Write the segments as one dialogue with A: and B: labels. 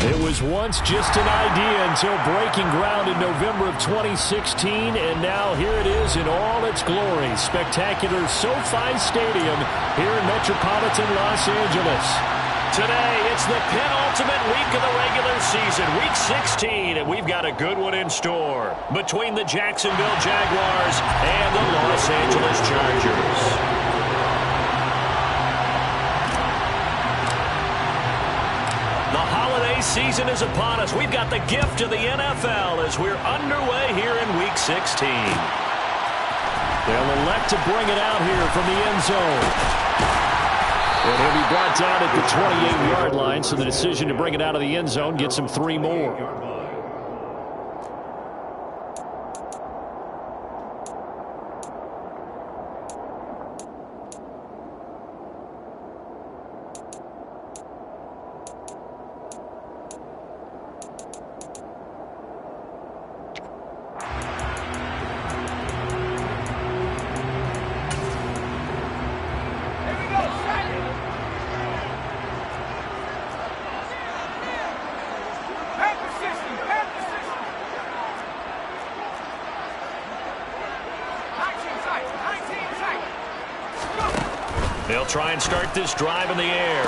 A: It was once just an idea until breaking ground in November of 2016, and now here it is in all its glory. Spectacular SoFi Stadium here in metropolitan Los Angeles. Today, it's the penultimate week of the regular season, Week 16, and we've got a good one in store between the Jacksonville Jaguars and the Los Angeles Chargers. The holiday season is upon us. We've got the gift of the NFL as we're underway here in Week 16. They'll elect to bring it out here from the end zone. And he'll be brought down at the 28-yard line, so the decision to bring it out of the end zone gets him 3 more. They'll try and start this drive in the air.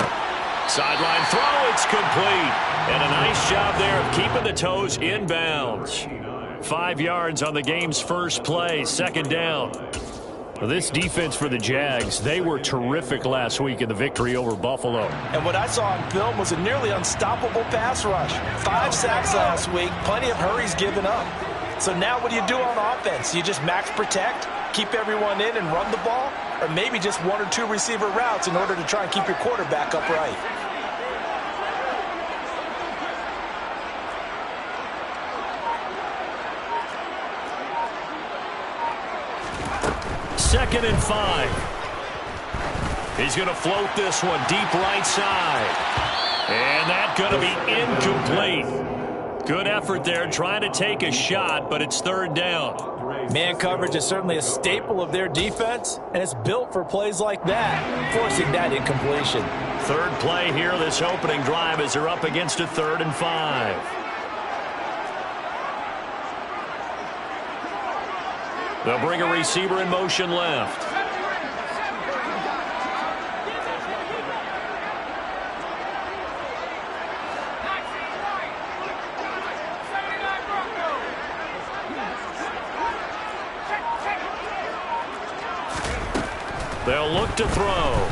A: Sideline throw, it's complete. And a nice job there of keeping the toes in bounds. 5 yards on the game's first play, second down. This defense for the Jags, they were terrific last week in the victory over Buffalo.
B: And what I saw on film was a nearly unstoppable pass rush. 5 sacks last week, plenty of hurries given up. So now what do you do on offense? You just max protect, keep everyone in and run the ball? Or maybe just 1 or 2 receiver routes in order to try and keep your quarterback upright.
A: Second and 5. He's going to float this one deep right side. And that's going to be incomplete. Good effort there trying to take a shot, but it's third down.
B: Man coverage is certainly a staple of their defense, and it's built for plays like that, forcing that incompletion.
A: Third play here this opening drive as they're up against a 3rd and 5. They'll bring a receiver in motion left. They'll look to throw.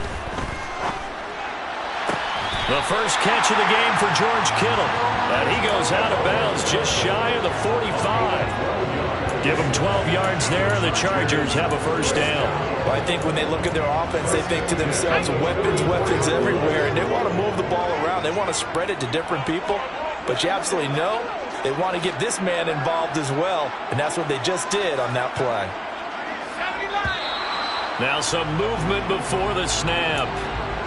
A: The first catch of the game for George Kittle. And he goes out of bounds just shy of the 45. Give him 12 yards there. The Chargers have a first down.
B: Well, I think when they look at their offense, they think to themselves, weapons, weapons everywhere. And they want to move the ball around. They want to spread it to different people. But you absolutely know they want to get this man involved as well. And that's what they just did on that play.
A: Now some movement before the snap.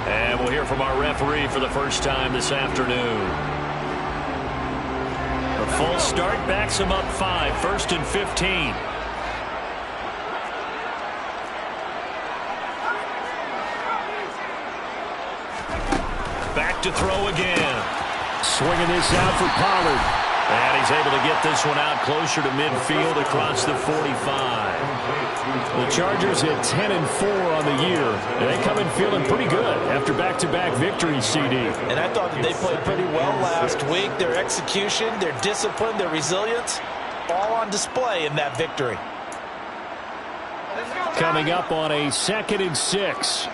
A: And we'll hear from our referee for the first time this afternoon. A full start backs him up 5, 1st and 15. Back to throw again. Swinging this out for Pollard. And he's able to get this one out closer to midfield across the 45. The Chargers hit 10 and 4 on the year. And they come in feeling pretty good after back-to-back victories, CD.
B: And I thought that they played pretty well last week. Their execution, their discipline, their resilience, all on display in that victory.
A: Coming up on a 2nd and 6.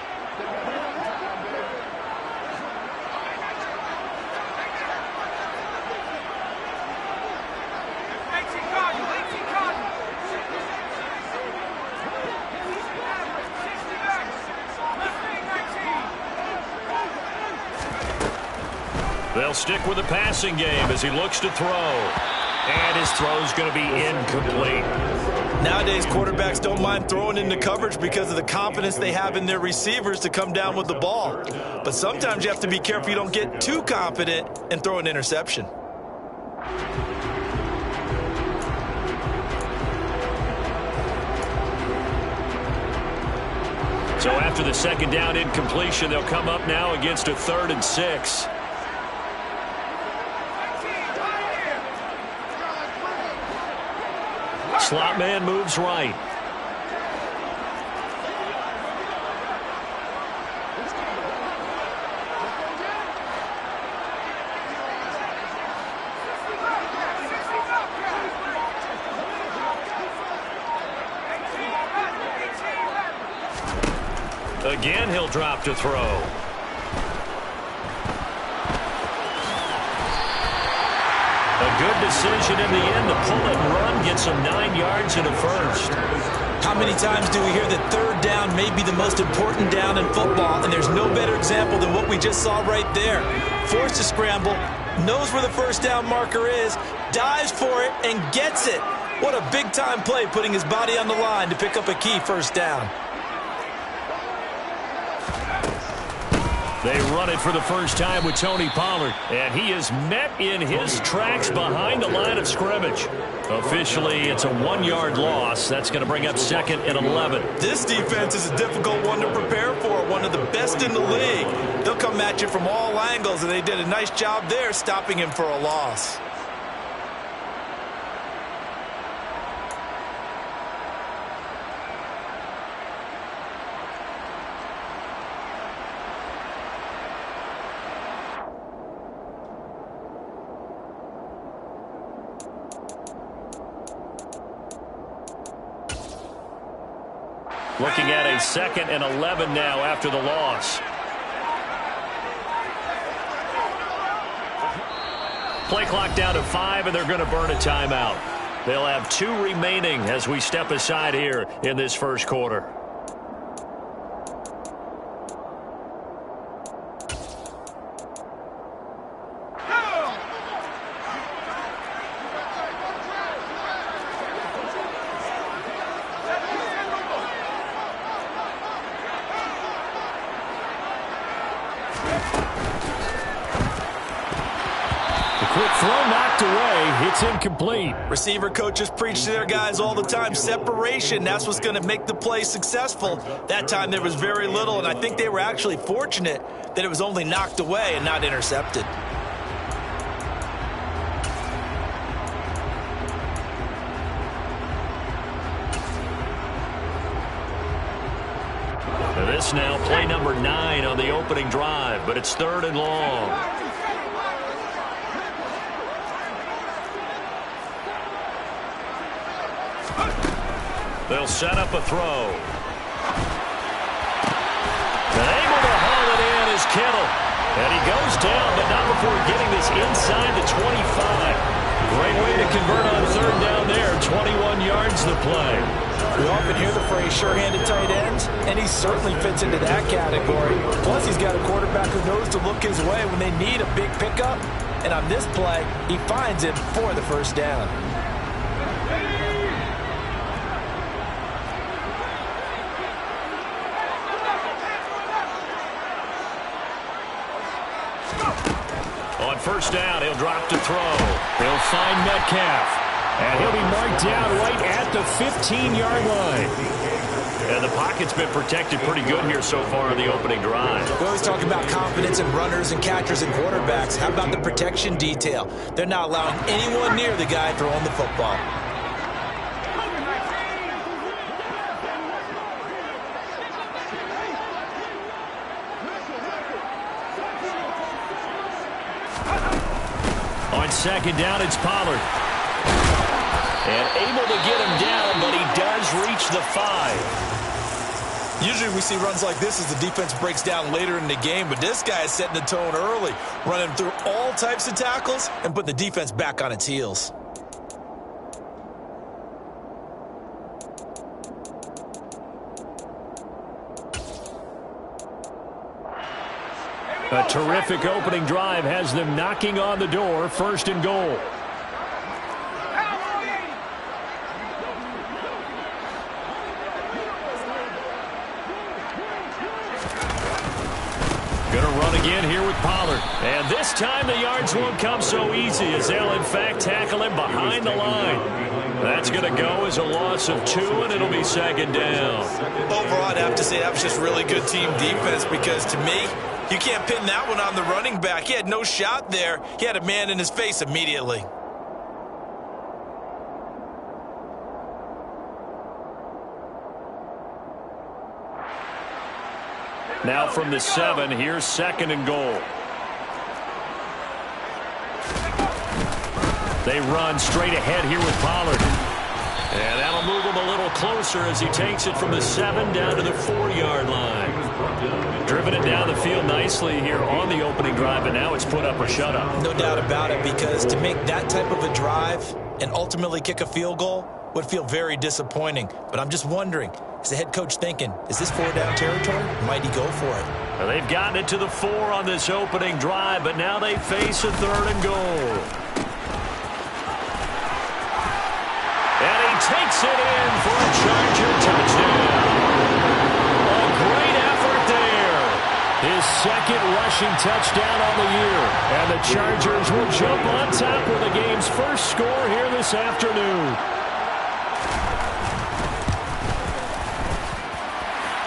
A: They'll stick with the passing game as he looks to throw. And his throw's going to be incomplete.
B: Nowadays, quarterbacks don't mind throwing into coverage because of the confidence they have in their receivers to come down with the ball. But sometimes you have to be careful you don't get too confident and throw an interception.
A: So after the second down incompletion, they'll come up now against a 3rd and 6. Slot man moves right. Again, he'll drop to throw. A good decision in the end to pull it and run, gets him 9 yards and a first.
B: How many times do we hear that third down may be the most important down in football, and there's no better example than what we just saw right there. Forced to scramble, knows where the first down marker is, dives for it, and gets it. What a big-time play, putting his body on the line to pick up a key first down.
A: They run it for the first time with Tony Pollard, and he is met in his tracks behind the line of scrimmage. Officially, it's a 1-yard loss. That's going to bring up 2nd and 11.
B: This defense is a difficult one to prepare for, one of the best in the league. They'll come at you from all angles, and they did a nice job there stopping him for a loss.
A: Looking at a 2nd and 11 now after the loss. Play clock down to 5, and they're going to burn a timeout. They'll have 2 remaining as we step aside here in this first quarter. Quick throw knocked away. It's incomplete.
B: Receiver coaches preach to their guys all the time. Separation, that's what's going to make the play successful. That time there was very little, and I think they were actually fortunate that it was only knocked away and not intercepted.
A: This now play number 9 on the opening drive, but it's 3rd and long. They'll set up a throw. And able to haul it in is Kittle. And he goes down, but not before getting this inside the 25. Great way to convert on 3rd down there. 21 yards the play.
B: We often hear the phrase sure-handed tight ends, and he certainly fits into that category. Plus, he's got a quarterback who knows to look his way when they need a big pickup. And on this play, he finds it for the first down.
A: On first down, he'll drop to throw. He'll find Metcalf. And he'll be marked down right at the 15-yard line. And the pocket's been protected pretty good here so far in the opening drive.
B: We always talk about confidence in runners and catchers and quarterbacks. How about the protection detail? They're not allowing anyone near the guy throwing the football.
A: On second down, it's Pollard. And able to get him down, but he does reach the 5.
B: Usually we see runs like this as the defense breaks down later in the game, but this guy is setting the tone early, running through all types of tackles and putting the defense back on its heels.
A: A terrific opening drive has them knocking on the door, 1st and goal. Going to run again here with Pollard. And this time the yards won't come so easy as they'll, in fact, tackle him behind the line. That's going to go as a loss of 2, and it'll be 2nd down.
B: Overall, I'd have to say that was just really good team defense because, to me, you can't pin that one on the running back. He had no shot there. He had a man in his face immediately.
A: Now from the 7, here's 2nd and goal. They run straight ahead here with Pollard. And that'll move him a little closer as he takes it from the 7 down to the 4-yard line. Driven it down the field nicely here on the opening drive, but now it's put up or shut up.
B: No doubt about it, because to make that type of a drive and ultimately kick a field goal would feel very disappointing. But I'm just wondering, is the head coach thinking, is this 4-down territory? Might he go for it?
A: Well, they've gotten it to the 4 on this opening drive, but now they face a 3rd and goal. And he takes it in for a Charger touchdown. A great effort there. His 2nd rushing touchdown on the year. And the Chargers will jump on top with the game's first score here this afternoon.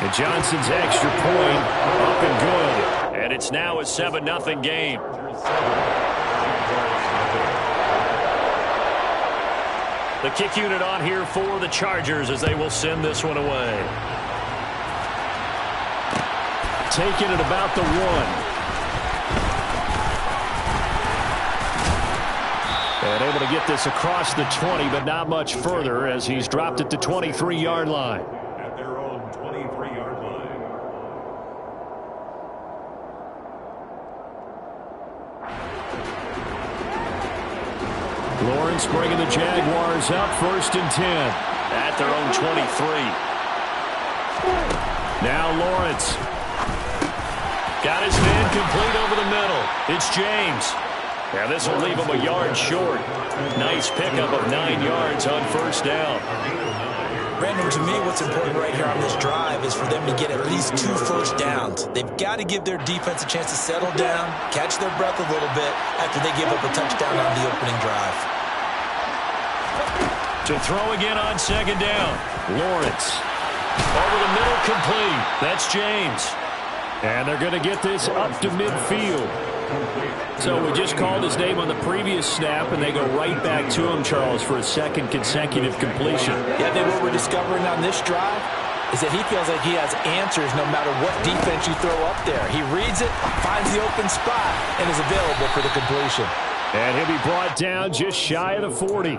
A: And Johnson's extra point up and good. And it's now a 7-0 game. The kick unit on here for the Chargers as they will send this one away. Taking it about the 1. And able to get this across the 20, but not much further as he's dropped it to 23-yard line.
C: At their own 23-yard line.
A: Lawrence bringing the Jaguars up 1st and 10 at their own 23. Now Lawrence got his man complete over the middle. It's James. Now this will leave him a yard short. Nice pickup of 9 yards on 1st down.
B: Brandon, to me, what's important right here on this drive is for them to get at least 2 first downs. They've got to give their defense a chance to settle down, catch their breath a little bit after they give up a touchdown on the opening drive.
A: To throw again on 2nd down. Lawrence. Over the middle, complete. That's James. And they're going to get this up to midfield. So we just called his name on the previous snap, and they go right back to him, Charles, for a 2nd consecutive completion.
B: Yeah, I think what we're discovering on this drive is that he feels like he has answers no matter what defense you throw up there. He reads it, finds the open spot, and is available for the completion.
A: And he'll be brought down just shy of the 40.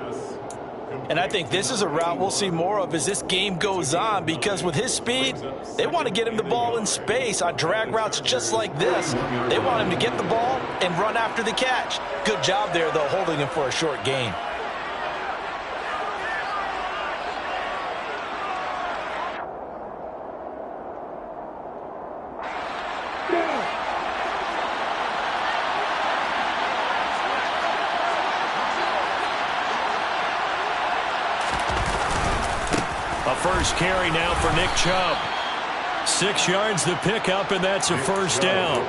B: And I think this is a route we'll see more of as this game goes on, because with his speed, they want to get him the ball in space on drag routes just like this. They want him to get the ball and run after the catch. Good job there, though, holding him for a short gain.
A: First carry now for Nick Chubb. 6 yards the pickup, and that's a 1st down.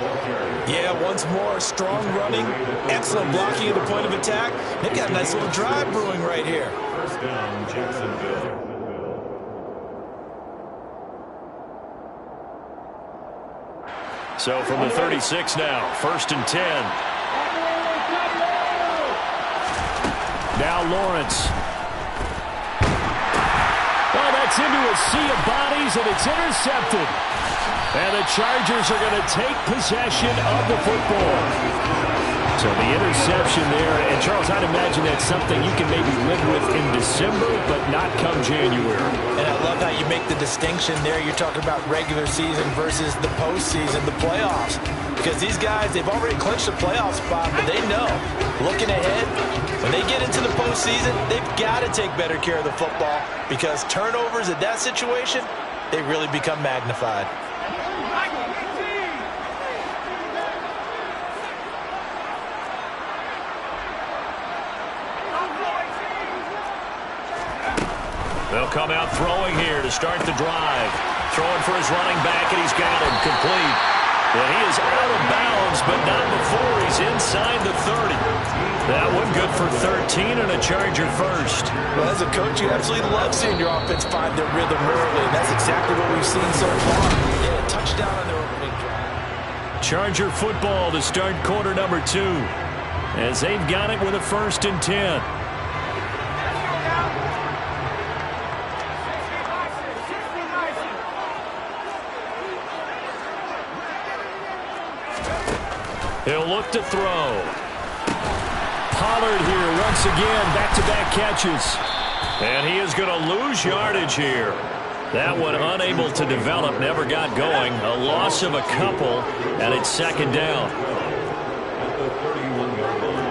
B: Yeah, once more, strong running, excellent blocking at the point of attack. They've got a nice little drive brewing right here.
C: 1st down, Jacksonville.
A: So from the 36 now, 1st and 10. Now Lawrence. It's into a sea of bodies, and it's intercepted. And the Chargers are going to take possession of the football. So the interception there, and Charles, I'd imagine that's something you can maybe live with in December, but not come January.
B: And I love how you make the distinction there. You're talking about regular season versus the postseason, the playoffs. Because these guys, they've already clinched a playoff spot, but they know, looking ahead, when they get into the postseason, they've got to take better care of the football, because turnovers in that situation, they really become magnified.
A: They'll come out throwing here to start the drive. Throwing for his running back, and he's got him complete. And he is out of bounds, but not before he's inside the 30. That one good for 13 and a Charger first.
B: Well, as a coach, you absolutely love seeing your offense find their rhythm early, and that's exactly what we've seen so far. They had a touchdown on their opening drive.
A: Charger football to start quarter number 2, as they've got it with a 1st and 10. He'll look to throw. Pollard here once again, back-to-back catches. And he is going to lose yardage here. That one unable to develop, never got going. A loss of a couple, and it's second down.
C: At the 31-yard line.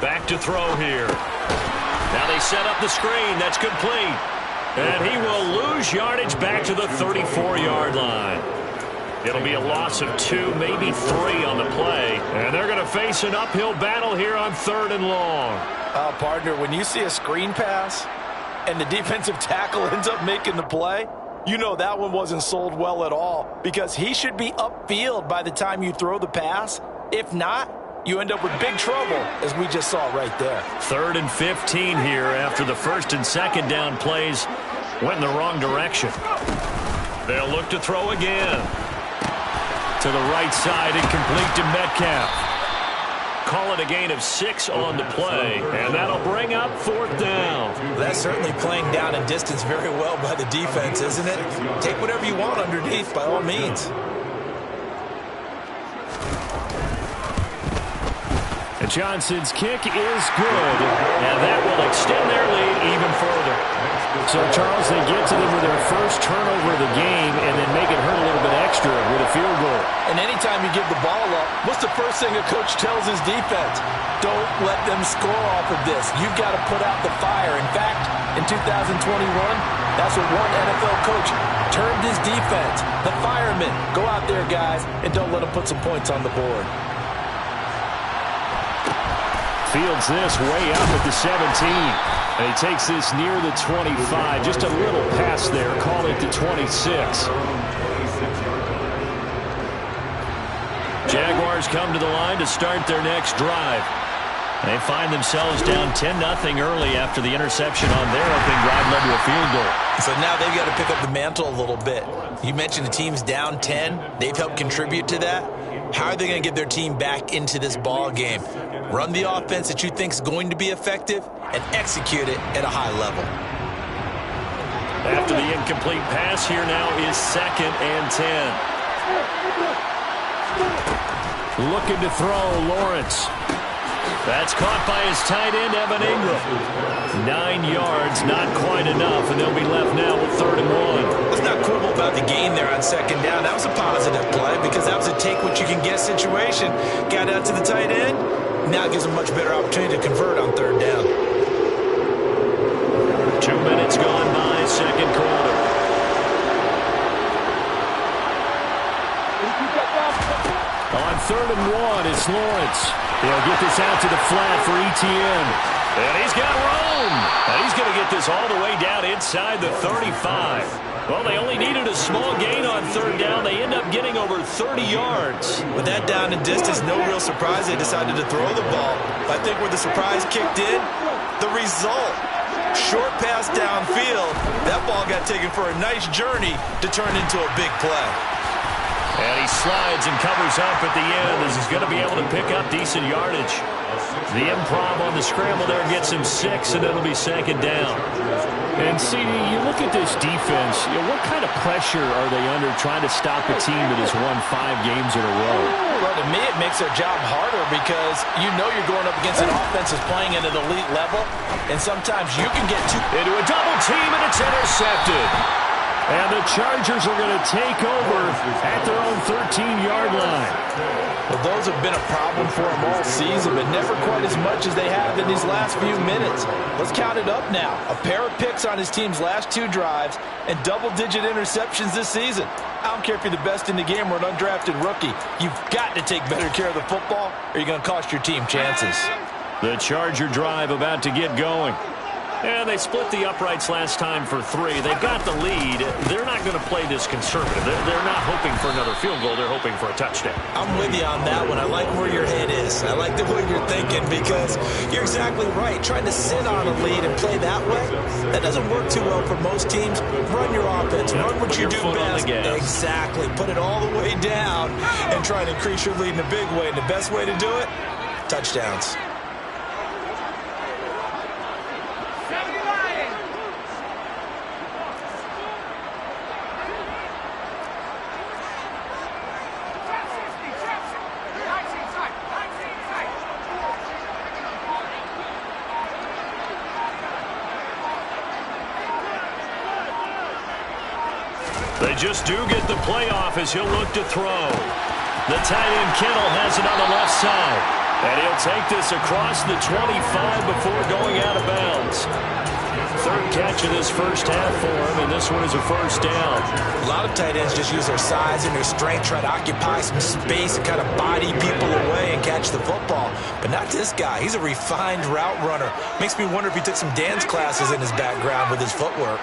A: Back to throw here. Now they set up the screen. That's complete. And he will lose yardage back to the 34-yard line. It'll be a loss of 2, maybe 3 on the play. And they're going to face an uphill battle here on 3rd and long.
B: Partner, when you see a screen pass and the defensive tackle ends up making the play, you know that one wasn't sold well at all, because he should be upfield by the time you throw the pass. If not, you end up with big trouble, as we just saw right there.
A: 3rd and 15 here after the 1st and 2nd down plays went in the wrong direction. They'll look to throw again. To the right side, incomplete to Metcalf. Call it a gain of 6 on the play, and that'll bring up 4th down.
B: That's certainly playing down and distance very well by the defense, isn't it? Take whatever you want underneath, by all means.
A: And Johnson's kick is good, and that will extend their lead even further. So, Charles, they get to them with their first turnover of the game and then make it hurt a little bit extra with a field goal.
B: And anytime you give the ball up, what's the first thing a coach tells his defense? Don't let them score off of this. You've got to put out the fire. In fact, in 2021, that's what one NFL coach termed his defense. The firemen. Go out there, guys, and don't let them put some points on the board.
A: Fields this way up at the 17. And he takes this near the 25. Just a little pass there. Call it the 26. Jaguars come to the line to start their next drive. They find themselves down 10-0 early after the interception on their opening drive led to a field goal.
B: So now they've got to pick up the mantle a little bit. You mentioned the team's down 10. They've helped contribute to that. How are they going to get their team back into this ball game? Run the offense that you think is going to be effective and execute it at a high level.
A: After the incomplete pass, here now is 2nd and 10. Looking to throw, Lawrence. That's caught by his tight end, Evan Ingram. 9 yards, not quite enough, and they'll be left now with 3rd and 1.
B: Let's not quibble about the gain there on 2nd down. That was a positive play because that was a take-what-you-can-get situation. Got out to the tight end. Now it gives a much better opportunity to convert on 3rd down.
A: 2 minutes gone by, 2nd quarter. On 3rd and 1, it's Lawrence. He'll get this out to the flat for Etienne. And he's got room. And he's going to get this all the way down inside the 35. Well, they only needed a small gain on 3rd down. They end up getting over 30 yards.
B: With that down and distance, no real surprise they decided to throw the ball. I think where the surprise kicked in, the result. Short pass downfield. That ball got taken for a nice journey to turn into a big play.
A: And he slides and covers up at the end as he's going to be able to pick up decent yardage. The improv on the scramble there gets him 6, and it'll be 2nd down. And, CD, you look at this defense, what kind of pressure are they under trying to stop a team that has won 5 games in a row?
B: Well, to me, it makes their job harder because you know you're going up against an offense that's playing at an elite level, and sometimes you can get
A: into a double team, and it's intercepted. And the Chargers are going to take over at their own 13-yard line.
B: Well, those have been a problem for them all season, but never quite as much as they have in these last few minutes. Let's count it up now. A pair of picks on his team's last 2 drives and double-digit interceptions this season. I don't care if you're the best in the game or an undrafted rookie. You've got to take better care of the football or you're going to cost your team chances.
A: The Charger drive about to get going. And they split the uprights last time for 3. They've got the lead. They're not going to play this conservative. They're not hoping for another field goal. They're hoping for a touchdown.
B: I'm with you on that one. I like where your head is. I like the way you're thinking because you're exactly right. Trying to sit on a lead and play that way, that doesn't work too well for most teams. Run your offense. Run what you do best. Exactly. Put it all the way down and try to increase your lead in a big way. And the best way to do it, touchdowns.
A: They just do get the playoff as he'll look to throw. The tight end Kittle has it on the left side. And he'll take this across the 25 before going out of bounds. Third catch of this first half for him, and this one is a first down.
B: A lot of tight ends just use their size and their strength, try to occupy some space and kind of body people away and catch the football. But not this guy. He's a refined route runner. Makes me wonder if he took some dance classes in his background with his footwork.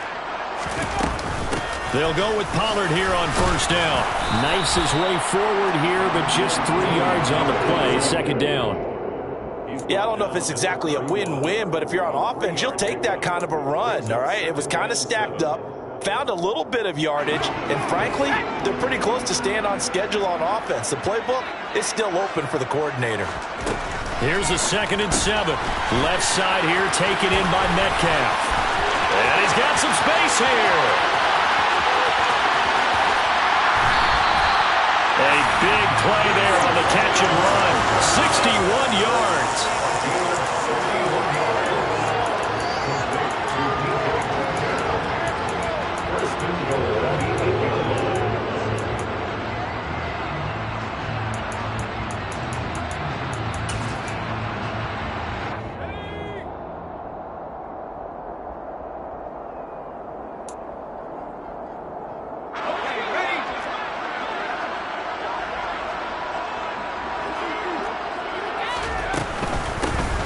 A: They'll go with Pollard here on first down. Knifes his way forward here, but just 3 yards on the play. Second down.
B: Yeah, I don't know if it's exactly a win-win, but if you're on offense, you'll take that kind of a run, all right? It was kind of stacked up, found a little bit of yardage, and frankly, they're pretty close to staying on schedule on offense. The playbook is still open for the coordinator.
A: Here's a 2nd and 7. Left side here taken in by Metcalf. And he's got some space here. A big play there on the catch and run. 61 yards.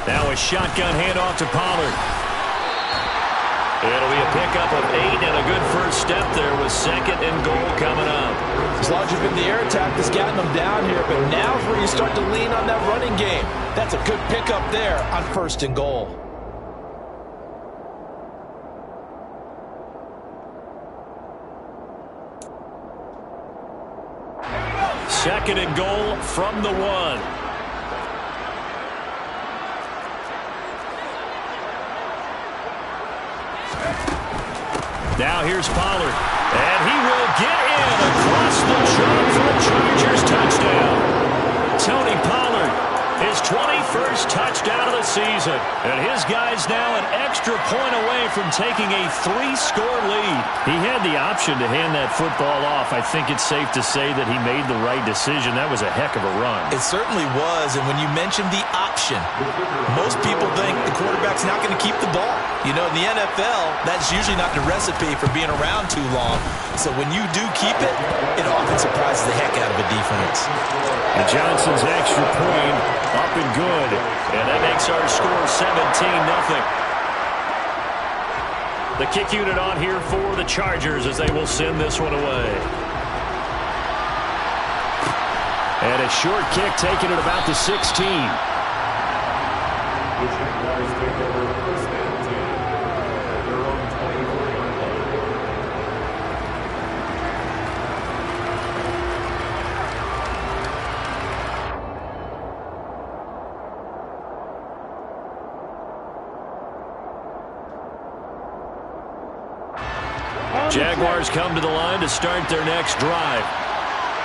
A: Now a shotgun handoff to Pollard. It'll be a pickup of 8 and a good first step there with 2nd and goal coming up.
B: As long as you've been the air attack that's gotten them down here, but now's where you start to lean on that running game. That's a good pickup there on 1st and goal.
A: Second and goal from the 1. Now here's Pollard, and he will get in across the chalk for a Chargers touchdown. Tony Pollard, his 21st touchdown of the season, and his guys now an extra point away from taking a 3-score lead. He had the option to hand that football off. I think it's safe to say that he made the right decision. That was a heck of a run.
B: It certainly was, and when you mentioned the option, most people think the quarterback's not going to keep the ball. You know, in the NFL, that's usually not the recipe for being around too long. So when you do keep it, it often surprises the heck out of a defense.
A: And Johnson's extra point up and good. And that makes our score 17-0. The kick unit on here for the Chargers as they will send this one away. And a short kick taken at about the 16. Jaguars come to the line to start their next drive.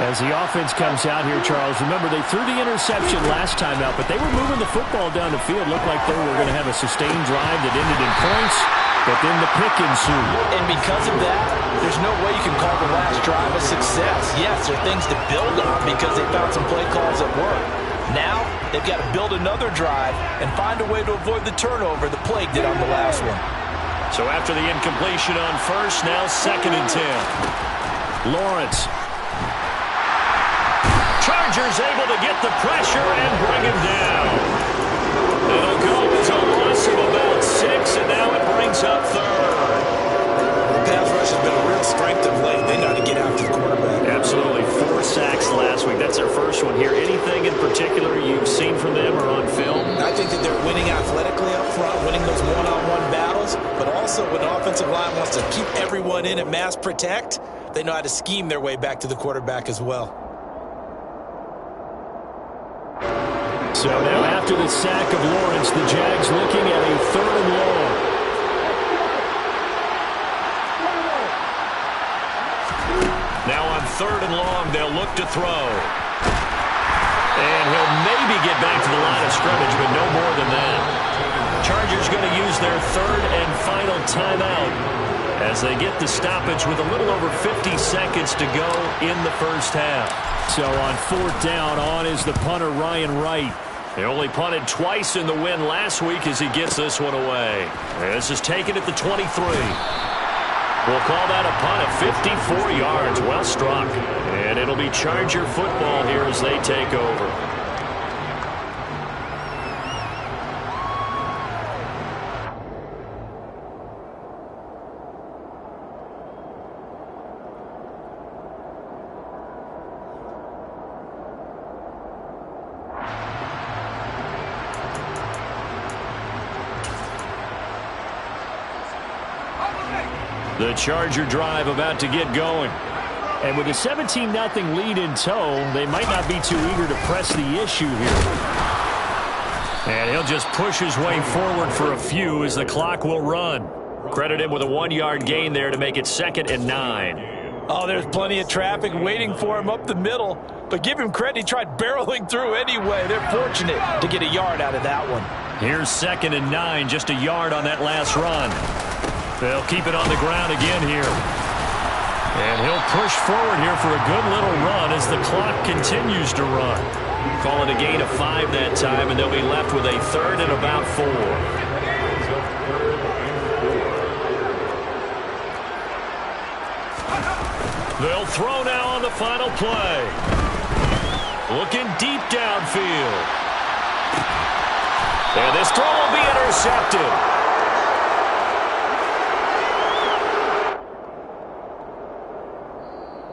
A: As the offense comes out here, Charles, remember they threw the interception last time out, but they were moving the football down the field. Looked like they were going to have a sustained drive that ended in points, but then the pick ensued.
B: And because of that, there's no way you can call the last drive a success. Yes, there are things to build on because they found some play calls that work. Now, they've got to build another drive and find a way to avoid the turnover that plagued it on the last one.
A: So after the incompletion on first, now 2nd and 10. Lawrence. Chargers able to get the pressure and bring him down. It'll go as a loss of about 6, and now it brings up third.
B: The pass rush has been a real strength of late. They got to get after the quarterback.
A: Absolutely. 4 sacks last week. That's their first one here. Anything in particular you've seen from them or on film?
B: I think that they're winning athletically up front, winning those one-on-one battles, but also when the offensive line wants to keep everyone in and mass protect, they know how to scheme their way back to the quarterback as well.
A: So now after the sack of Lawrence, the Jags looking at a 3rd and long. Now on 3rd and long, they'll look to throw. And he'll maybe get back to the line of scrimmage, but no more than that. Chargers going to use their 3rd and final timeout as they get the stoppage with a little over 50 seconds to go in the first half. So on 4th down, on is the punter Ryan Wright. He only punted twice in the win last week as he gets this one away. This is taken at the 23. We'll call that a punt of 54 yards. Well struck. And it'll be Charger football here as they take over. The Charger drive about to get going. And with a 17-0 lead in tow, they might not be too eager to press the issue here. And he'll just push his way forward for a few as the clock will run. Credit him with a 1-yard gain there to make it 2nd and 9.
B: Oh, there's plenty of traffic waiting for him up the middle. But give him credit, he tried barreling through anyway. They're fortunate to get a yard out of that one.
A: Here's 2nd and 9, just a yard on that last run. They'll keep it on the ground again here. And he'll push forward here for a good little run as the clock continues to run. Call it a gain of 5 that time, and they'll be left with a 3rd and about 4. They'll throw now on the final play. Looking deep downfield. And this throw will be intercepted.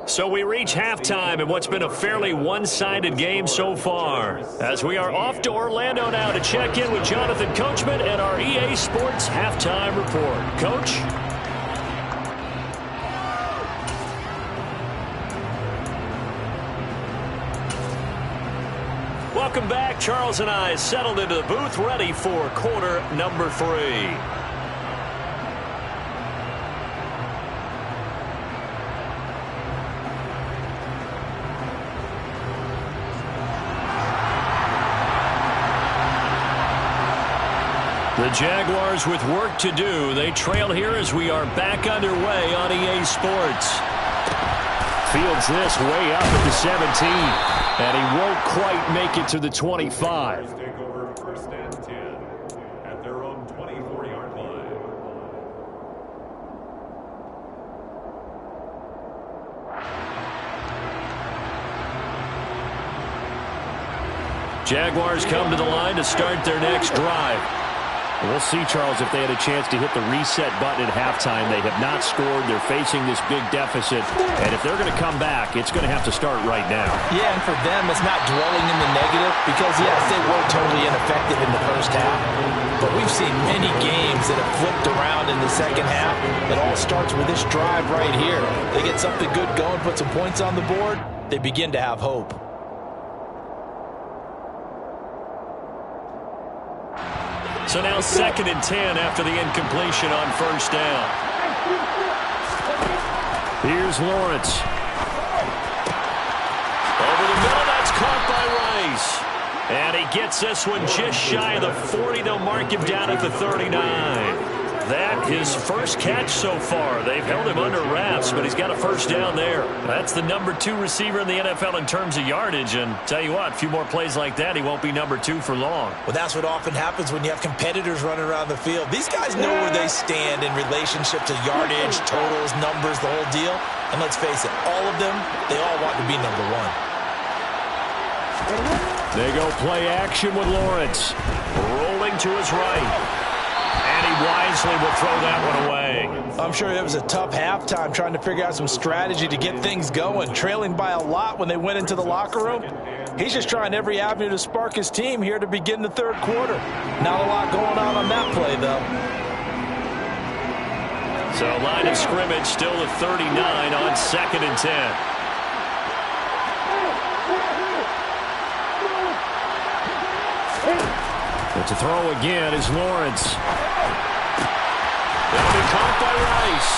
A: So we reach halftime in what's been a fairly one-sided game so far. As we are off to Orlando now to check in with Jonathan Coachman and our EA Sports Halftime Report. Coach? Welcome back. Charles and I settled into the booth ready for quarter number 3. The Jaguars with work to do. They trail here as we are back underway on EA Sports. Fields this way up at the 17. And he won't quite make it to the 25.
C: Take over 1st and 10 at their own 24-yard line.
A: Jaguars come to the line to start their next drive. We'll see, Charles, if they had a chance to hit the reset button at halftime. They have not scored. They're facing this big deficit. And if they're going to come back, it's going to have to start right now.
B: Yeah, and for them, it's not dwelling in the negative because, yes, they were totally ineffective in the first half. But we've seen many games that have flipped around in the second half. It all starts with this drive right here. They get something good going, put some points on the board, they begin to have hope.
A: So now 2nd and 10 after the incompletion on 1st down. Here's Lawrence. Over the middle, that's caught by Rice. And he gets this one just shy of the 40. They'll mark him down at the 39. That his first catch so far. They've held him under wraps, but he's got a 1st down there. That's the number 2 receiver in the NFL in terms of yardage. And tell you what, a few more plays like that, he won't be number 2 for long.
B: Well, that's what often happens when you have competitors running around the field. These guys know where they stand in relationship to yardage, totals, numbers, the whole deal. And let's face it, all of them, they all want to be number 1.
A: They go play action with Lawrence. Rolling to his right. And he wisely will throw that one away.
B: I'm sure it was a tough halftime trying to figure out some strategy to get things going. Trailing by a lot when they went into the locker room. He's just trying every avenue to spark his team here to begin the third quarter. Not a lot going on that play, though.
A: So line of scrimmage still at 39 on 2nd and 10. But to throw again is Lawrence. That'll be caught by Rice.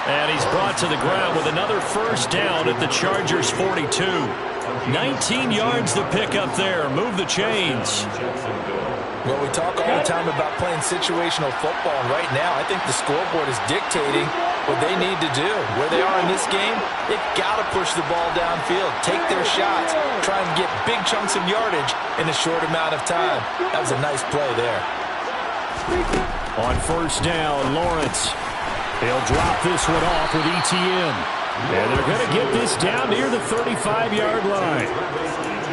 A: And he's brought to the ground with another first down at the Chargers' 42. 19 yards to pick up there. Move the chains.
B: Well, we talk all the time about playing situational football, and right now I think the scoreboard is dictating what they need to do. Where they are in this game, they've got to push the ball downfield, take their shots, try and get big chunks of yardage in a short amount of time. That was a nice play there.
A: On first down, Lawrence. He'll drop this one off with ETN. And they're going to get this down near the 35-yard line.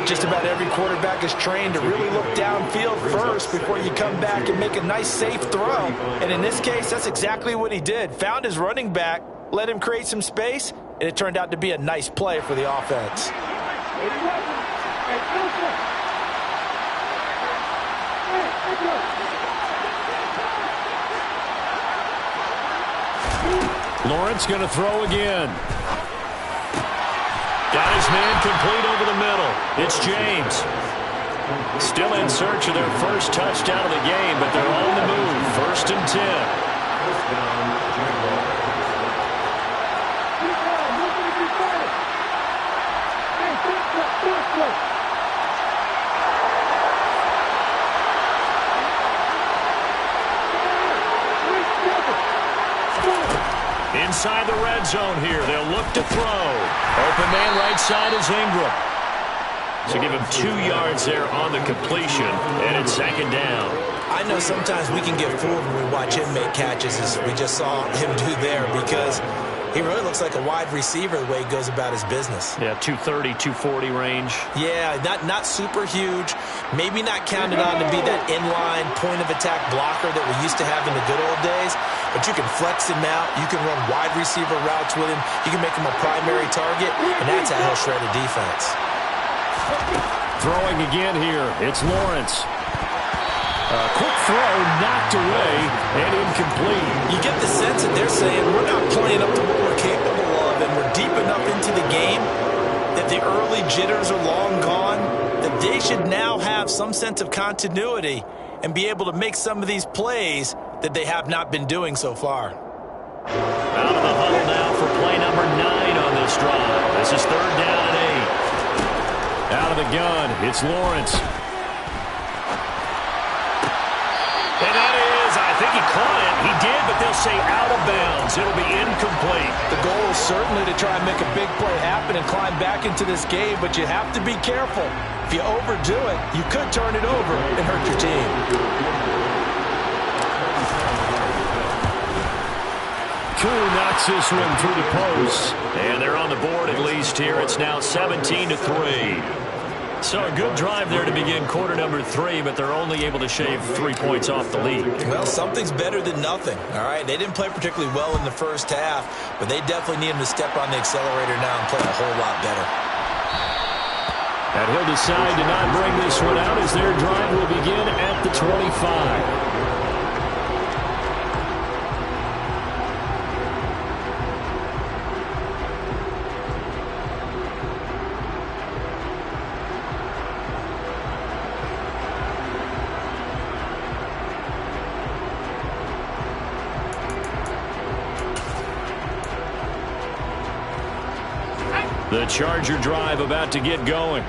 B: Just about every quarterback is trained to really look downfield first before you come back and make a nice, safe throw. And in this case, that's exactly what he did. Found his running back, let him create some space, and it turned out to be a nice play for the offense.
A: Lawrence going to throw again. Got his man complete over the middle. It's James. Still in search of their first touchdown of the game, but they're on the move. 1st and 10. Inside the red zone here. They'll look to throw. Open man right side is Ingram. So give him 2 yards there on the completion, and it's 2nd down.
B: I know sometimes we can get fooled when we watch him make catches, as we just saw him do there, because he really looks like a wide receiver the way he goes about his business.
A: Yeah, 230, 240 range.
B: Yeah, not super huge. Maybe not counted on to be that inline point-of-attack blocker that we used to have in the good old days. But you can flex him out. You can run wide receiver routes with him. You can make him a primary target, and that's how he'll shred a defense.
A: Throwing again here. It's Lawrence. A quick throw knocked away and incomplete.
B: You get the sense that they're saying we're not playing up to what we're capable of, and we're deep enough into the game that the early jitters are long gone, that they should now have some sense of continuity and be able to make some of these plays that they have not been doing so far.
A: Out of the huddle now for play number 9 on this drive. This is 3rd down and 8. Out of the gun, it's Lawrence. And that is, I think he caught it. He did, but they'll say out of bounds. It'll be incomplete.
B: The goal is certainly to try and make a big play happen and climb back into this game, but you have to be careful. If you overdo it, you could turn it over and hurt your team.
A: Koo knocks this one through the post. And they're on the board at least here. It's now 17-3. So a good drive there to begin quarter number 3, but they're only able to shave 3 points off the lead.
B: Well, something's better than nothing, all right? They didn't play particularly well in the first half, but they definitely need him to step on the accelerator now and play a whole lot better.
A: And he'll decide to not bring this one out as their drive will begin at the 25. The Charger drive about to get going.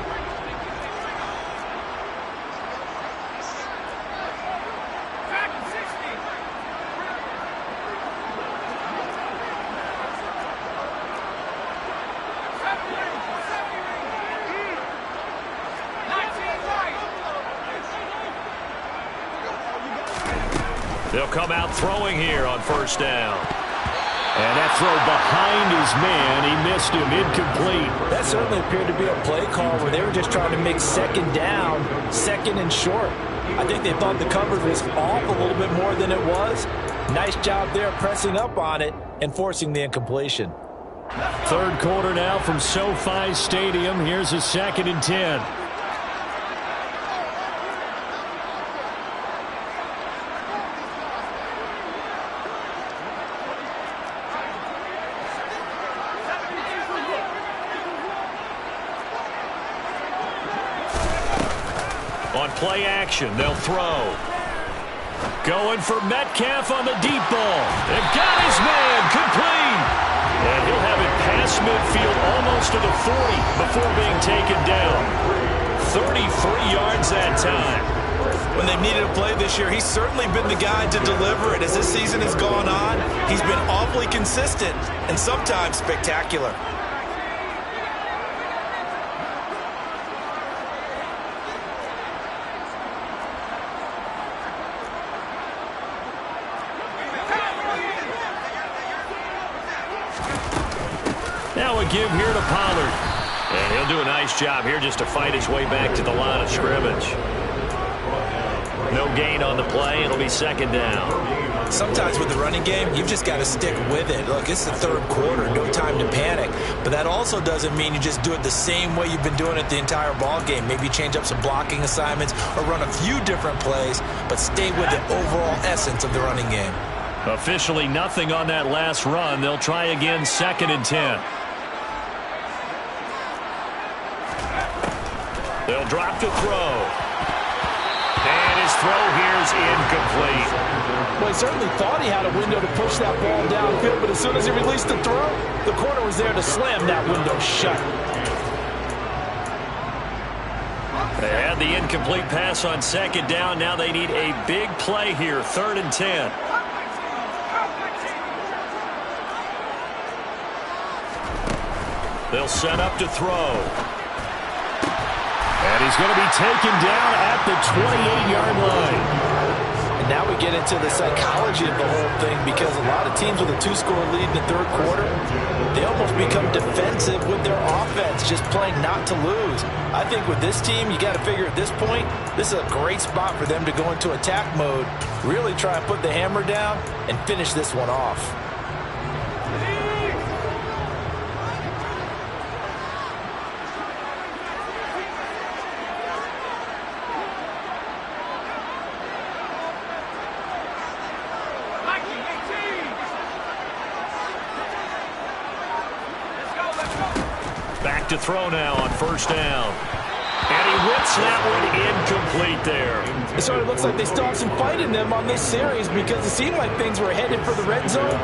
A: They'll come out throwing here on first down. And that throw behind his man, he missed him, incomplete.
B: That certainly appeared to be a play call where they were just trying to make second down, second and short. I think they thought the coverage was off a little bit more than it was. Nice job there pressing up on it and forcing the incompletion.
A: Third quarter now from SoFi Stadium. Here's a 2nd and 10. On play action, they'll throw. Going for Metcalf on the deep ball. And got his man complete. And he'll have it past midfield almost to the 40 before being taken down. 33 yards that time.
B: When they've needed a play this year, he's certainly been the guy to deliver it. As this season has gone on, he's been awfully consistent and sometimes spectacular.
A: Now a give here to Pollard. And he'll do a nice job here just to fight his way back to the line of scrimmage. No gain on the play. It'll be 2nd down.
B: Sometimes with the running game, you've just got to stick with it. Look, it's the 3rd quarter. No time to panic. But that also doesn't mean you just do it the same way you've been doing it the entire ball game. Maybe change up some blocking assignments or run a few different plays, but stay with the overall essence of the running game.
A: Officially nothing on that last run. They'll try again 2nd and 10. They'll drop to throw. And his throw here is incomplete.
B: Well, he certainly thought he had a window to push that ball downfield, but as soon as he released the throw, the corner was there to slam that window shut.
A: They had the incomplete pass on 2nd down. Now they need a big play here, 3rd and 10. They'll set up to throw. And he's going to be taken down at the 28-yard line.
B: And now we get into the psychology of the whole thing, because a lot of teams with a 2-score lead in the 3rd quarter, they almost become defensive with their offense, just playing not to lose. I think with this team, you got to figure at this point, this is a great spot for them to go into attack mode, really try and put the hammer down and finish this one off.
A: Back to throw now on 1st down. And he whips that one incomplete there.
B: It sort of looks like they still have some fight in them on this series, because it seemed like things were headed for the red zone.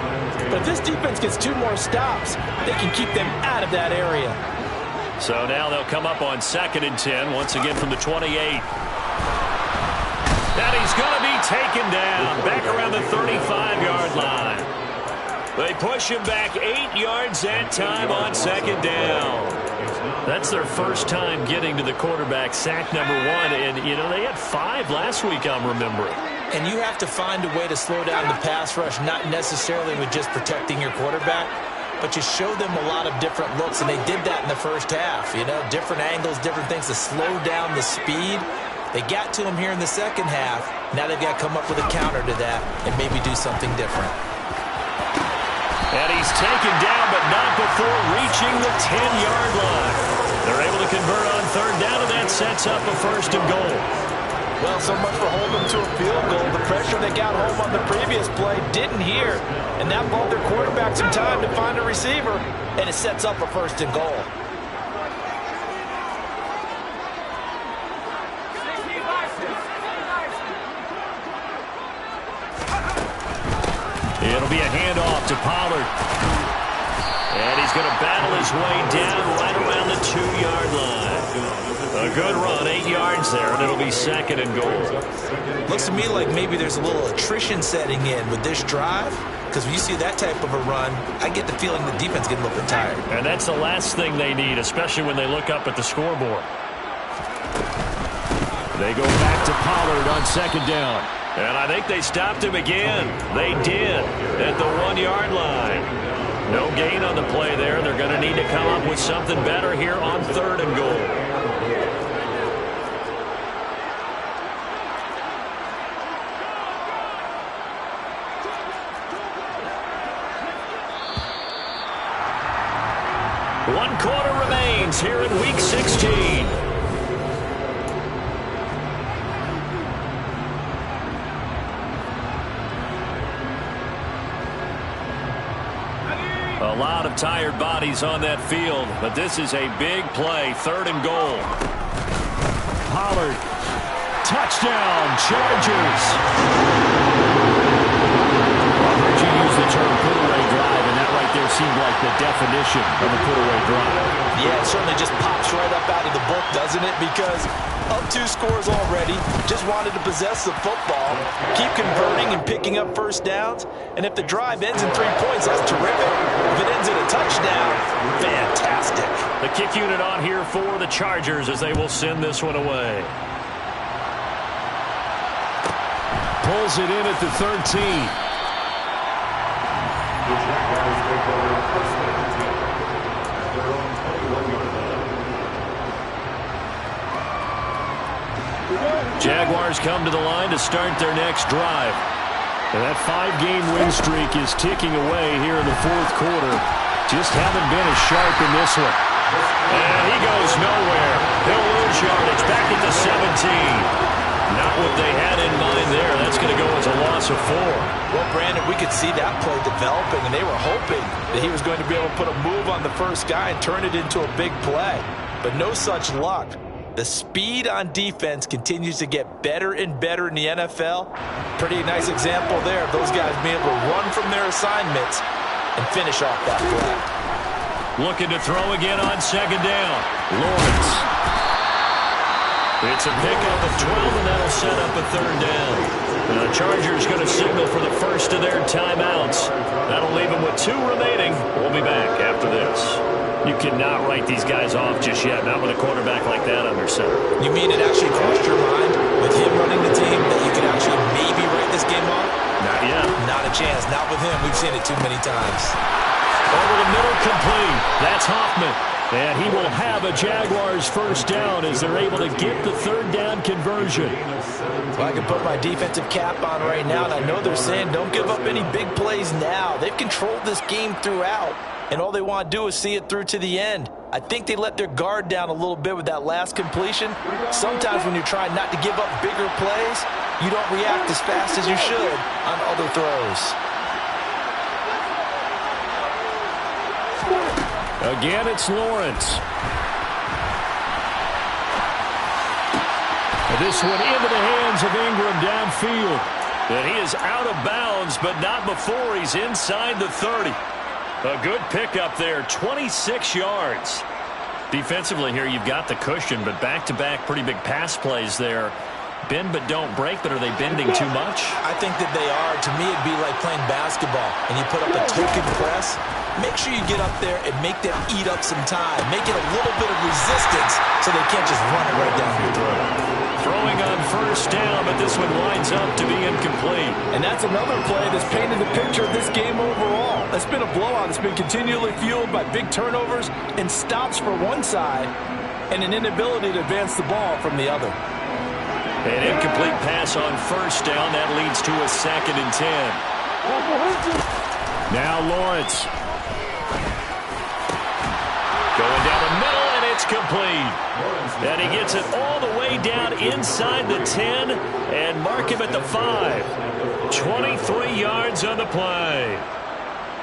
B: But if this defense gets 2 more stops, they can keep them out of that area.
A: So now they'll come up on 2nd and 10, once again from the 28. And he's going to be taken down back around the 35-yard line. They push him back 8 yards that time on 2nd down. That's their first time getting to the quarterback, sack number 1. And, you know, they had 5 last week, I'm remembering.
B: And you have to find a way to slow down the pass rush, not necessarily with just protecting your quarterback, but you show them a lot of different looks, and they did that in the first half. You know, different angles, different things to slow down the speed. They got to him here in the second half. Now they've got to come up with a counter to that and maybe do something different.
A: And he's taken down, but not before reaching the 10-yard line. They're able to convert on 3rd down, and that sets up a 1st and goal.
B: Well, so much for holding them to a field goal. The pressure they got home on the previous play didn't hear, and that bought their quarterback some time to find a receiver, and it sets up a 1st and goal.
A: It'll be a handoff to Pollard. And he's going to battle his way down right around the 2-yard line. A good run, 8 yards there, and it'll be 2nd and goal.
B: Looks to me like maybe there's a little attrition setting in with this drive, because when you see that type of a run, I get the feeling the defense getting a little bit tired.
A: And that's the last thing they need, especially when they look up at the scoreboard. They go back to Pollard on 2nd down. And I think they stopped him again. They did at the 1-yard line. No gain on the play there. They're going to need to come up with something better here on 3rd and goal. 1 quarter remains here in Week 16. A lot of tired bodies on that field, but this is a big play, 3rd and goal. Pollard, touchdown, Chargers. I heard you use the term put-away drive, and that right there seemed like the definition of a put-away drive.
B: Yeah, it certainly just pops right up out of the book, doesn't it? Because up 2 scores already, just wanted to possess the football, keep converting and picking up first downs, and if the drive ends in 3 points, that's terrific. If it ends in a touchdown, fantastic.
A: The kick unit on here for the Chargers as they will send this one away. Pulls it in at the 13.
C: The Jaguars take over first and 10 at their own 21-yard line.
A: Jaguars come to the line to start their next drive. And that 5-game win streak is ticking away here in the 4th quarter. Just haven't been as sharp in this one. And he goes nowhere. He'll lose yardage back at the 17. Not what they had in mind there. That's going to go as a loss of 4.
B: Well, Brandon, we could see that play developing, and they were hoping that he was going to be able to put a move on the first guy and turn it into a big play. But no such luck. The speed on defense continues to get better and better in the NFL. Pretty nice example there of those guys being able to run from their assignments and finish off that play.
A: Looking to throw again on 2nd down. Lawrence. It's a pickup of 12, and that'll set up a 3rd down. The Chargers going to signal for the first of their timeouts. That'll leave them with 2 remaining. We'll be back after this. You cannot write these guys off just yet, not with a quarterback like that under center.
B: You mean it actually crossed your mind with him running the team that you could actually maybe write this game off?
A: Not yet.
B: Not a chance. Not with him. We've seen it too many times.
A: Over the middle, complete. That's Hoffman. And he will have a Jaguars first down as they're able to get the 3rd down conversion.
B: Well, I can put my defensive cap on right now, and I know they're saying don't give up any big plays now. They've controlled this game throughout, and all they want to do is see it through to the end. I think they let their guard down a little bit with that last completion. Sometimes when you're trying not to give up bigger plays, you don't react as fast as you should on other throws.
A: Again, it's Lawrence. This one into the hands of Ingram downfield. And he is out of bounds, but not before he's inside the 30. A good pickup there, 26 yards. Defensively here, you've got the cushion, but back-to-back pretty big pass plays there. Bend but don't break, but are they bending too much?
B: I think that they are. To me, it'd be like playing basketball, and you put up a token press. Make sure you get up there and make them eat up some time. Make it a little bit of resistance so they can't just run it right down your throat.
A: Throwing on first down, but this one winds up to be incomplete.
B: And that's another play that's painted the picture of this game overall. It's been a blowout. It's been continually fueled by big turnovers and stops for one side and an inability to advance the ball from the other.
A: An incomplete pass on first down. That leads to a 2nd and 10. Now Lawrence. Going down the middle, and it's complete. And he gets it all the way down inside the 10 and mark him at the 5. 23 yards on the play.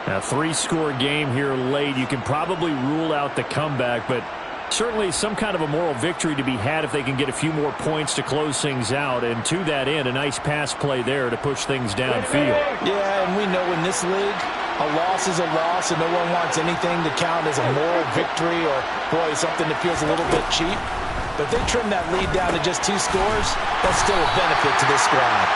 A: Now, 3-score game here late. You can probably rule out the comeback, but certainly some kind of a moral victory to be had if they can get a few more points to close things out. And to that end, a nice pass play there to push things downfield.
B: Yeah, and we know in this league, a loss is a loss, and no one wants anything to count as a moral victory or, boy, something that feels a little bit cheap. But if they trim that lead down to just 2 scores, that's still a benefit to this squad.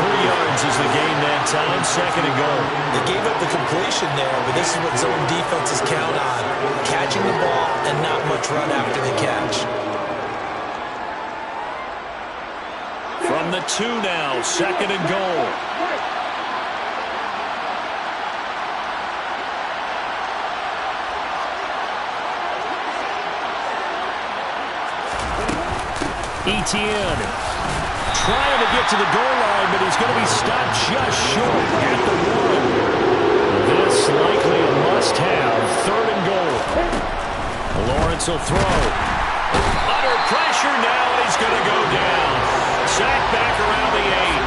A: 3 yards is the gain that time, 2nd and goal.
B: They gave up the completion there, but this is what zone defenses count on. Catching the ball and not much run after the catch.
A: From the 2 now, 2nd and goal. Etienne trying to get to the goal line, but he's going to be stopped just short at the 1. This likely a must-have, 3rd and goal. Blitz will throw. Under pressure now, and he's going to go down. Sacked back around the 8.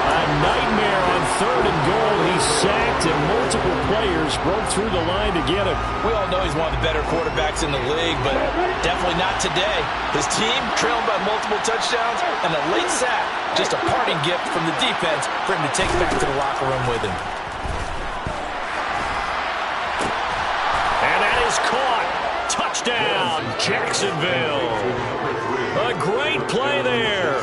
A: A nightmare on 3rd and goal. He's sacked, and multiple players broke through the line to get him.
B: We all know he's one of the better quarterbacks in the league, but definitely not today. His team trailed by multiple touchdowns and a late sack. Just a parting gift from the defense for him to take back to the locker room with him.
A: And that is caught. Touchdown, Jacksonville. A great play there.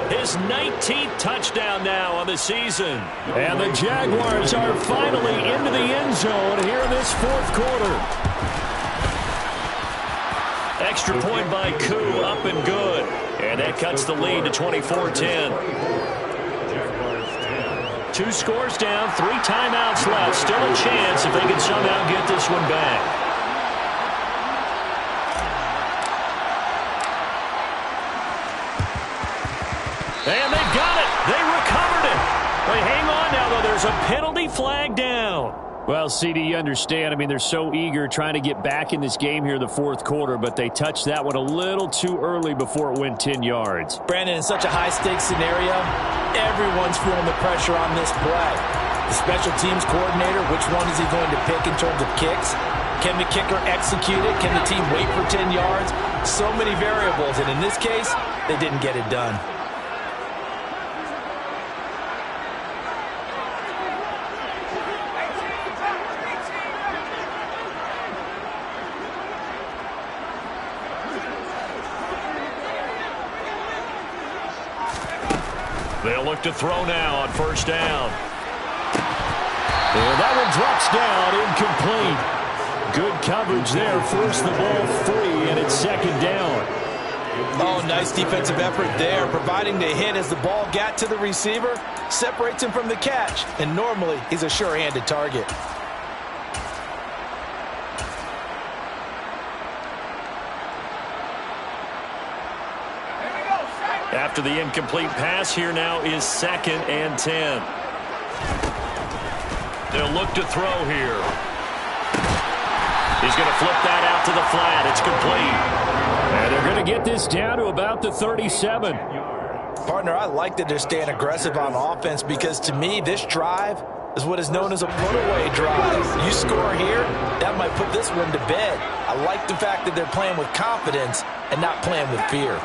A: His 19th touchdown now on the season. And the Jaguars are finally into the end zone here in this 4th quarter. Extra point by Koo, up and good. And that cuts the lead to 24-10. 2 scores down, 3 timeouts left. Still a chance if they can somehow get this one back. And they've got it. They recovered it. They hang on now, though. There's a penalty flag down. Well, CD, you understand. I mean, they're so eager trying to get back in this game here in the 4th quarter, but they touched that one a little too early before it went 10 yards.
B: Brandon, in such a high-stakes scenario, everyone's feeling the pressure on this play. The special teams coordinator, which one is he going to pick in terms of kicks? Can the kicker execute it? Can the team wait for 10 yards? So many variables, and in this case, they didn't get it done.
A: They'll look to throw now on 1st down. And that one drops down, incomplete. Good coverage there. Force the ball free, and it's 2nd down.
B: Oh, nice defensive effort there, providing the hit as the ball got to the receiver, separates him from the catch, and normally he's a sure-handed target.
A: After the incomplete pass, here now is 2nd and 10. They'll look to throw here. He's going to flip that out to the flat. It's complete. And they're going to get this down to about the 37.
B: Partner, I like that they're staying aggressive on offense because, to me, this drive is what is known as a put-away drive. You score here, that might put this one to bed. I like the fact that they're playing with confidence and not playing with fear.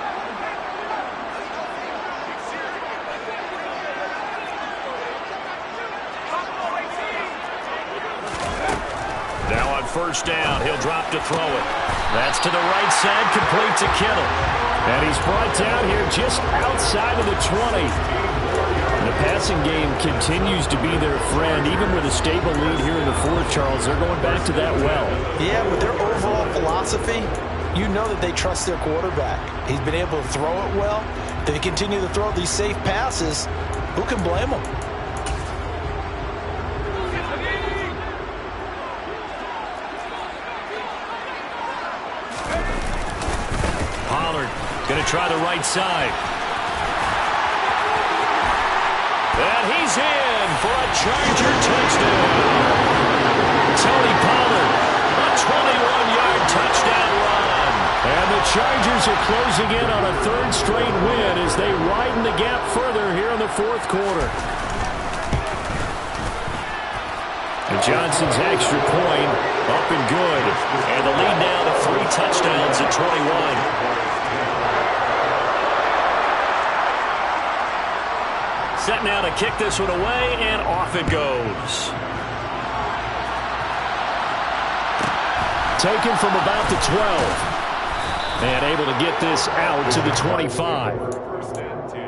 A: Now on 1st down, he'll drop to throw it. That's to the right side, complete to Kittle. And he's brought down here just outside of the 20. The passing game continues to be their friend. Even with a stable lead here in the 4th, Charles, they're going back to that well.
B: Yeah, with their overall philosophy, you know that they trust their quarterback. He's been able to throw it well. If they continue to throw these safe passes, who can blame them?
A: Going to try the right side. And he's in for a Charger touchdown. Tony Pollard, a 21-yard touchdown run. And the Chargers are closing in on a 3rd straight win as they widen the gap further here in the 4th quarter. And Johnson's extra point up and good. And the lead now to 3 touchdowns at 21. Set now to kick this one away, and off it goes. Taken from about the 12. And able to get this out to the 25.
C: 1st and 10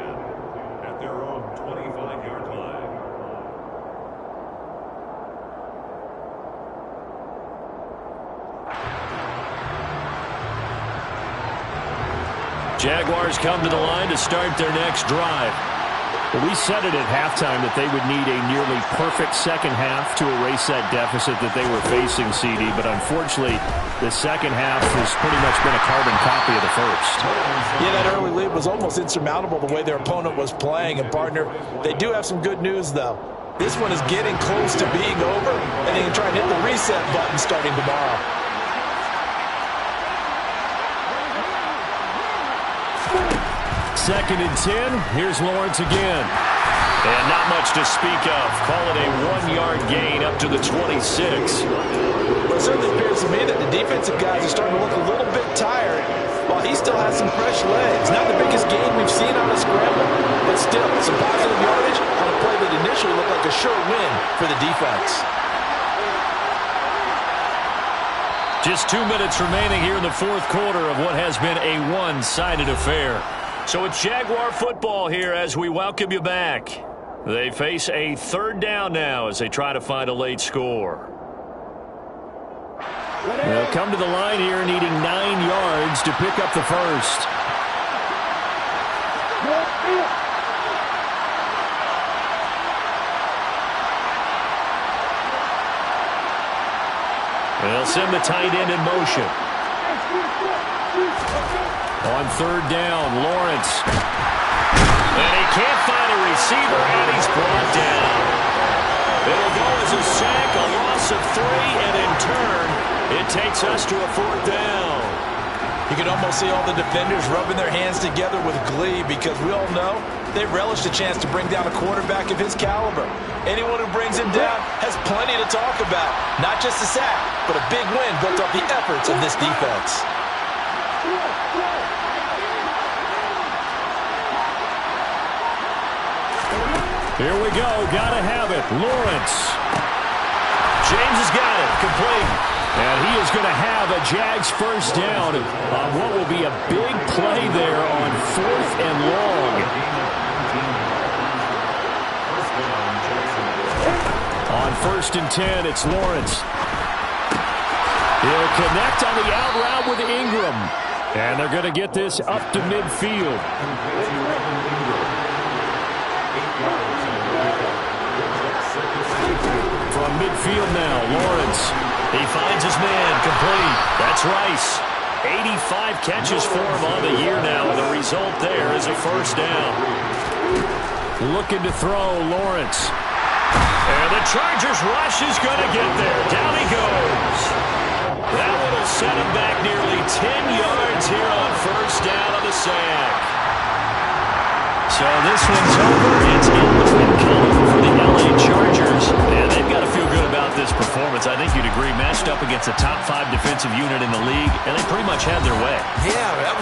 C: at their own 25-yard line.
A: Jaguars come to the line to start their next drive. Well, we said it at halftime that they would need a nearly perfect second half to erase that deficit that they were facing, CD. But unfortunately, the second half has pretty much been a carbon copy of the first.
B: Yeah, that early lead was almost insurmountable the way their opponent was playing. And, partner, they do have some good news, though. This one is getting close to being over, and they can try and hit the reset button starting tomorrow.
A: 2nd and 10. Here's Lawrence again.
D: And not much to speak of. Call it a 1-yard gain up to the 26.
B: Well, it certainly appears to me that the defensive guys are starting to look a little bit tired while he still has some fresh legs. Not the biggest gain we've seen on a scramble, but still some positive yardage on a play that initially looked like a sure win for the defense.
A: Just 2 minutes remaining here in the fourth quarter of what has been a one-sided affair.
D: So it's Jaguar football here as we welcome you back. They face a 3rd down now as they try to find a late score.
A: They'll come to the line here needing 9 yards to pick up the first. They'll send the tight end in motion. On 3rd down, Lawrence.
D: And he can't find a receiver, and he's brought down. It'll go as a sack, a loss of 3, and in turn, it takes us to a 4th down.
B: You can almost see all the defenders rubbing their hands together with glee because we all know they relish the chance to bring down a quarterback of his caliber. Anyone who brings him down has plenty to talk about. Not just a sack, but a big win built off the efforts of this defense.
A: Here we go. Gotta have it. Lawrence.
D: James has got it. Complete.
A: And he is going to have a Jags first down on what will be a big play there on 4th and long. On 1st and 10, it's Lawrence. He'll connect on the out route with Ingram. And they're going to get this up to midfield. From midfield now, Lawrence.
D: He finds his man, complete. That's Rice. 85 catches for him on the year now, and the result there is a first down.
A: Looking to throw, Lawrence.
D: And the Chargers rush is going to get there. Down he goes. That one will set him back nearly 10 yards here on first down on the sack.
A: So this one's over. It's in the win column for the LA Chargers.
D: And they've got to feel good about this performance. I think you'd agree, matched up against a top 5 defensive unit in the league, and they pretty much had their way.
B: Yeah, that was